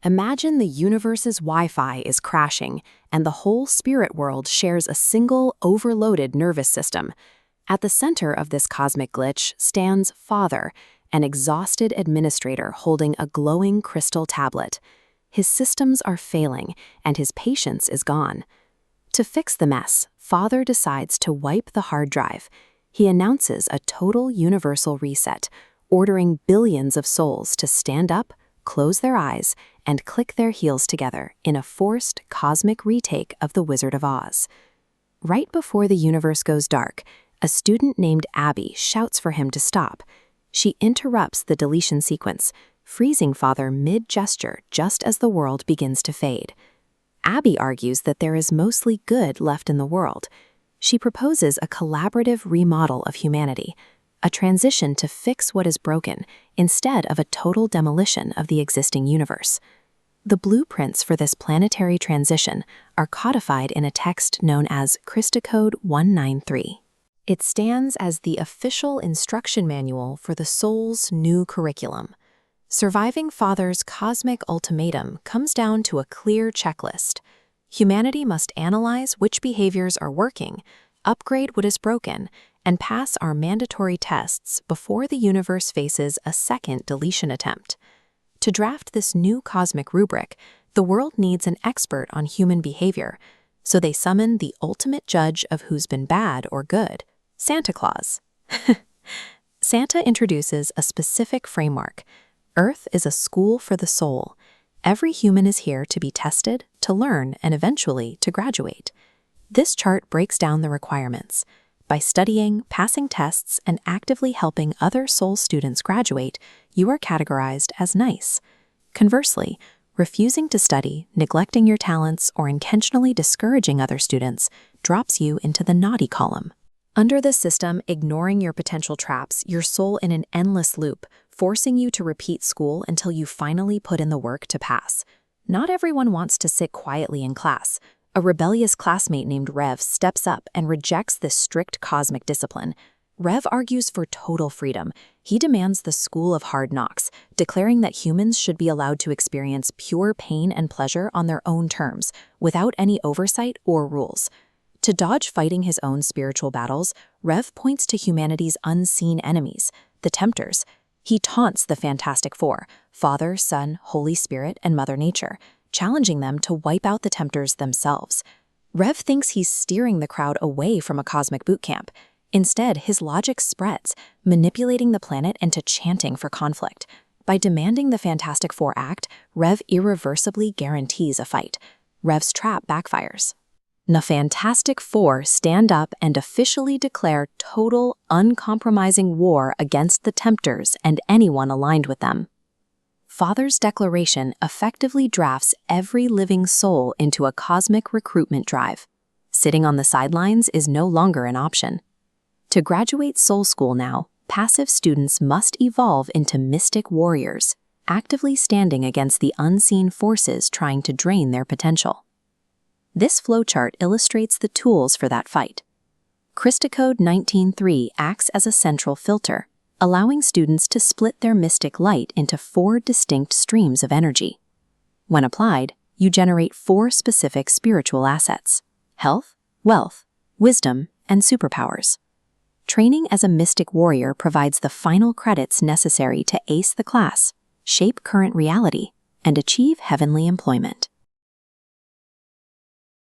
Imagine the universe's Wi-Fi is crashing, and the whole spirit world shares a single, overloaded nervous system. At the center of this cosmic glitch stands Father, an exhausted administrator holding a glowing crystal tablet. His systems are failing, and his patience is gone. To fix the mess, Father decides to wipe the hard drive. He announces a total universal reset, ordering billions of souls to stand up, close their eyes, and click their heels together in a forced cosmic retake of The Wizard of Oz. Right before the universe goes dark, a student named Abby shouts for him to stop. She interrupts the deletion sequence, freezing Father mid-gesture just as the world begins to fade. Abby argues that there is mostly good left in the world. She proposes a collaborative remodel of humanity, a transition to fix what is broken instead of a total demolition of the existing universe. The blueprints for this planetary transition are codified in a text known as Crysticode 193. It stands as the official instruction manual for the soul's new curriculum. Surviving Father's cosmic ultimatum comes down to a clear checklist. Humanity must analyze which behaviors are working, upgrade what is broken, and pass our mandatory tests before the universe faces a second deletion attempt. To draft this new cosmic rubric, the world needs an expert on human behavior, so they summon the ultimate judge of who's been bad or good, Santa Claus. Santa introduces a specific framework. Earth is a school for the soul. Every human is here to be tested, to learn, and eventually to graduate. This chart breaks down the requirements. By studying, passing tests, and actively helping other soul students graduate, you are categorized as nice. Conversely, refusing to study, neglecting your talents, or intentionally discouraging other students drops you into the naughty column. Under this system, ignoring your potential traps your soul in an endless loop, forcing you to repeat school until you finally put in the work to pass. Not everyone wants to sit quietly in class. A rebellious classmate named Rev steps up and rejects this strict cosmic discipline. Rev argues for total freedom. He demands the school of hard knocks, declaring that humans should be allowed to experience pure pain and pleasure on their own terms, without any oversight or rules. To dodge fighting his own spiritual battles, Rev points to humanity's unseen enemies, the Tempters. He taunts the Fantastic Four, Father, Son, Holy Spirit, and Mother Nature, challenging them to wipe out the Tempters themselves. Rev thinks he's steering the crowd away from a cosmic boot camp. Instead, his logic spreads, manipulating the planet into chanting for conflict. By demanding the Fantastic Four act, Rev irreversibly guarantees a fight. Rev's trap backfires. The Fantastic Four stand up and officially declare total, uncompromising war against the Tempters and anyone aligned with them. Father's declaration effectively drafts every living soul into a cosmic recruitment drive. Sitting on the sidelines is no longer an option. To graduate soul school now, passive students must evolve into mystic warriors, actively standing against the unseen forces trying to drain their potential. This flowchart illustrates the tools for that fight. Crysticode 19.3 acts as a central filter, allowing students to split their mystic light into 4 distinct streams of energy. When applied, you generate 4 specific spiritual assets: health, wealth, wisdom, and superpowers. Training as a mystic warrior provides the final credits necessary to ace the class, shape current reality, and achieve heavenly employment.